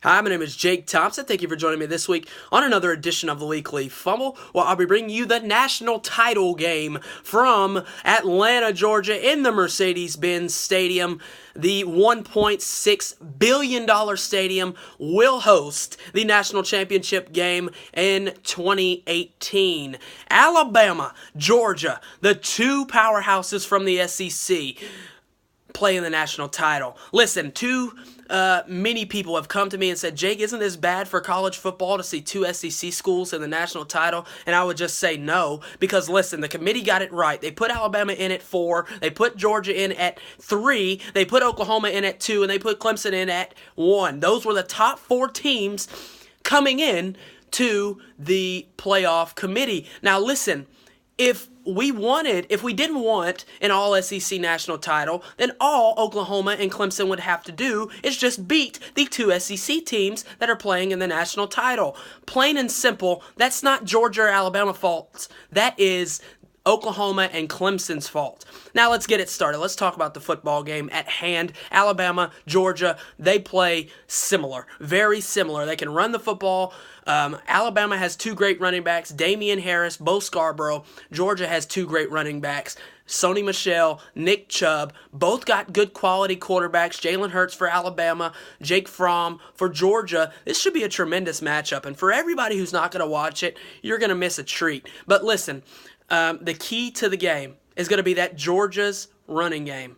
Hi, my name is Jake Thompson. Thank you for joining me this week on another edition of the Weekly Fumble, where I'll be bringing you the national title game from Atlanta, Georgia, in the Mercedes-Benz Stadium. The $1.6 billion stadium will host the national championship game in 2018. Alabama, Georgia, the two powerhouses from the SEC, playing the national title. Listen, many people have come to me and said, Jake, isn't this bad for college football to see two SEC schools in the national title? And I would just say no, because listen, the committee got it right. They put Alabama in at 4, they put Georgia in at 3, they put Oklahoma in at 2, and they put Clemson in at 1. Those were the top 4 teams coming in to the playoff committee. Now listen, if we didn't want an all-SEC national title, then all Oklahoma and Clemson would have to do is just beat the two SEC teams that are playing in the national title. Plain and simple, that's not Georgia or Alabama's fault. That is Oklahoma and Clemson's fault. Now let's get it started. Let's talk about the football game at hand. Alabama, Georgia, they play similar, very similar. They can run the football. Alabama has 2 great running backs, Damian Harris, Bo Scarborough. Georgia has 2 great running backs, Sony Michel, Nick Chubb. Both got good quality quarterbacks. Jalen Hurts for Alabama, Jake Fromm for Georgia. This should be a tremendous matchup. And for everybody who's not going to watch it, you're going to miss a treat. But listen, the key to the game is going to be that Georgia's running game.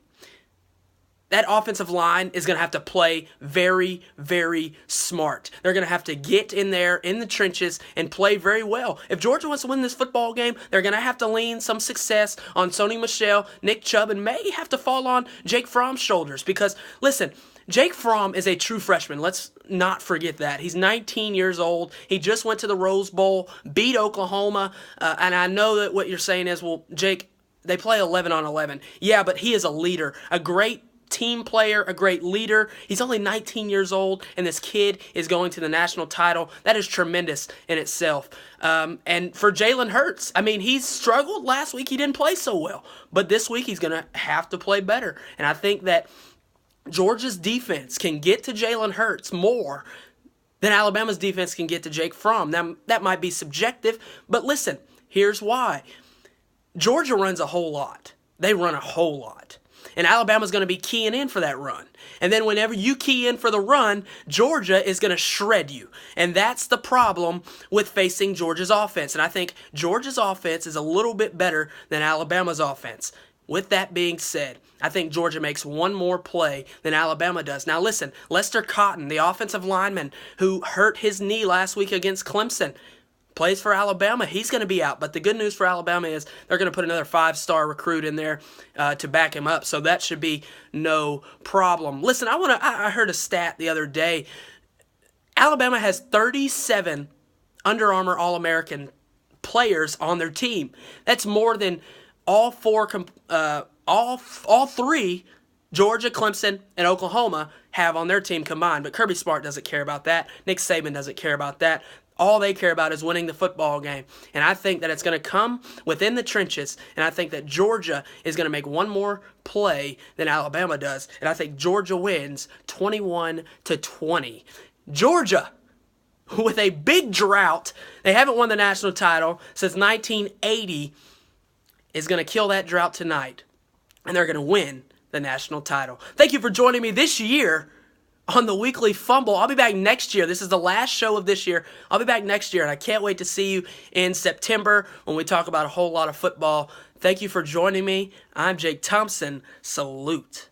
That offensive line is going to have to play very, very smart. They're going to have to get in there in the trenches and play very well. If Georgia wants to win this football game, they're going to have to lean some success on Sony Michel, Nick Chubb, and may have to fall on Jake Fromm's shoulders. Because, listen, Jake Fromm is a true freshman. Let's not forget that. He's 19 years old. He just went to the Rose Bowl, beat Oklahoma. And I know that what you're saying is, well, Jake, they play 11 on 11. Yeah, but he is a leader, a great team player, a great leader. He's only 19 years old, and this kid is going to the national title. That is tremendous in itself. And for Jalen Hurts, I mean, he's struggled last week. He didn't play so well. But this week he's going to have to play better. And I think that Georgia's defense can get to Jalen Hurts more than Alabama's defense can get to Jake Fromm. Now, that might be subjective, but listen, here's why. Georgia runs a whole lot. They run a whole lot. And Alabama's going to be keying in for that run. And then whenever you key in for the run, Georgia is going to shred you. And that's the problem with facing Georgia's offense. And I think Georgia's offense is a little bit better than Alabama's offense. With that being said, I think Georgia makes one more play than Alabama does. Now listen, Lester Cotton, the offensive lineman who hurt his knee last week against Clemson, plays for Alabama. He's going to be out. But the good news for Alabama is they're going to put another 5-star recruit in there to back him up. So that should be no problem. Listen, I heard a stat the other day. Alabama has 37 Under Armour All-American players on their team. That's more than all 3 Georgia, Clemson, and Oklahoma have on their team combined. But Kirby Smart doesn't care about that. Nick Saban doesn't care about that. All they care about is winning the football game. And I think that it's going to come within the trenches. And I think that Georgia is going to make one more play than Alabama does. And I think Georgia wins 21-20. Georgia, with a big drought, they haven't won the national title since 1980, is going to kill that drought tonight. And they're going to win the national title. Thank you for joining me this year on the Weekly Fumble. I'll be back next year. This is the last show of this year. I'll be back next year, and I can't wait to see you in September when we talk about a whole lot of football. Thank you for joining me. I'm Jake Thompson. Salute.